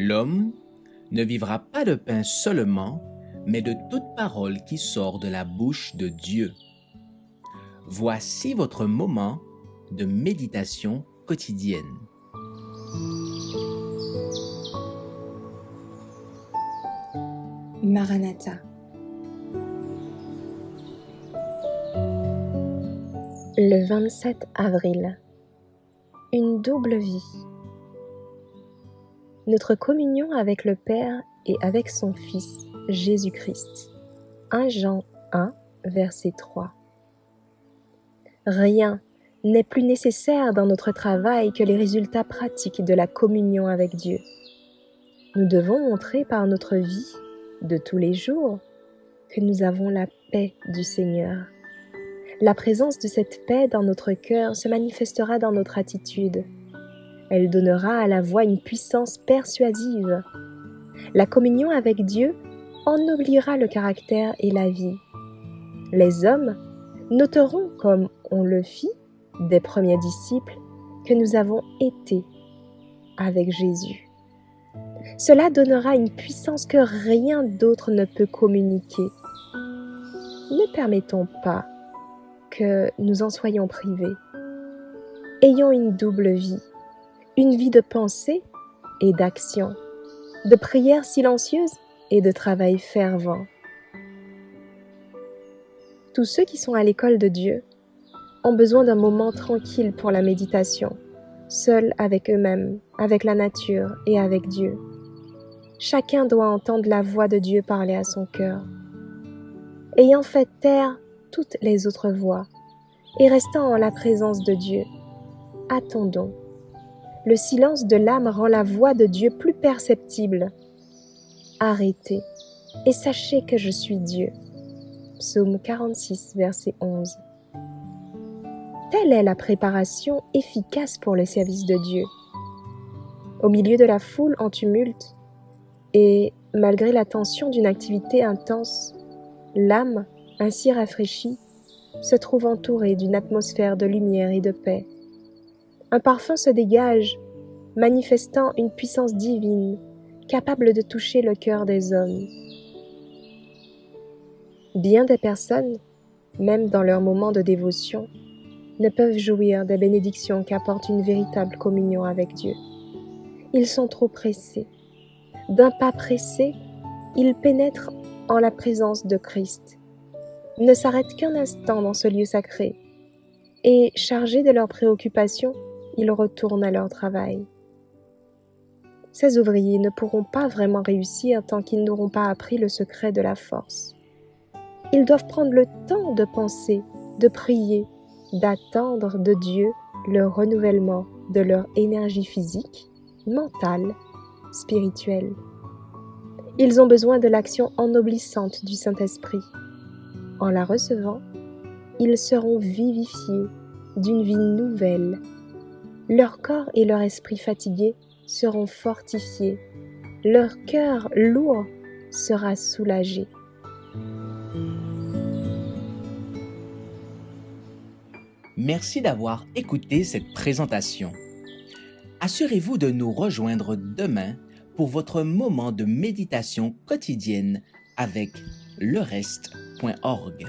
L'homme ne vivra pas de pain seulement, mais de toute parole qui sort de la bouche de Dieu. Voici votre moment de méditation quotidienne. Maranatha. Le 27 avril. Une double vie. Notre communion avec le Père et avec son Fils, Jésus-Christ. 1 Jean 1, verset 3. Rien n'est plus nécessaire dans notre travail que les résultats pratiques de la communion avec Dieu. Nous devons montrer par notre vie, de tous les jours, que nous avons la paix du Seigneur. La présence de cette paix dans notre cœur se manifestera dans notre attitude. Elle donnera à la voix une puissance persuasive. La communion avec Dieu ennoblira le caractère et la vie. Les hommes noteront, comme on le fit des premiers disciples, que nous avons été avec Jésus. Cela donnera une puissance que rien d'autre ne peut communiquer. Ne permettons pas que nous en soyons privés. Ayons une double vie, une vie de pensée et d'action, de prière silencieuse et de travail fervent. Tous ceux qui sont à l'école de Dieu ont besoin d'un moment tranquille pour la méditation, seuls avec eux-mêmes, avec la nature et avec Dieu. Chacun doit entendre la voix de Dieu parler à son cœur. Ayant fait taire toutes les autres voix et restant en la présence de Dieu, attendons. Le silence de l'âme rend la voix de Dieu plus perceptible. Arrêtez et sachez que je suis Dieu. Psaume 46, verset 11. Telle est la préparation efficace pour le service de Dieu. Au milieu de la foule en tumulte, et malgré la tension d'une activité intense, l'âme, ainsi rafraîchie, se trouve entourée d'une atmosphère de lumière et de paix. Un parfum se dégage, manifestant une puissance divine, capable de toucher le cœur des hommes. Bien des personnes, même dans leurs moments de dévotion, ne peuvent jouir des bénédictions qu'apporte une véritable communion avec Dieu. Ils sont trop pressés. D'un pas pressé, ils pénètrent en la présence de Christ, ne s'arrêtent qu'un instant dans ce lieu sacré, et, chargés de leurs préoccupations, ils retournent à leur travail. Ces ouvriers ne pourront pas vraiment réussir tant qu'ils n'auront pas appris le secret de la force. Ils doivent prendre le temps de penser, de prier, d'attendre de Dieu le renouvellement de leur énergie physique, mentale, spirituelle. Ils ont besoin de l'action ennoblissante du Saint-Esprit. En la recevant, ils seront vivifiés d'une vie nouvelle. Leur corps et leur esprit fatigués seront fortifiés. Leur cœur lourd sera soulagé. Merci d'avoir écouté cette présentation. Assurez-vous de nous rejoindre demain pour votre moment de méditation quotidienne avec lereste.org.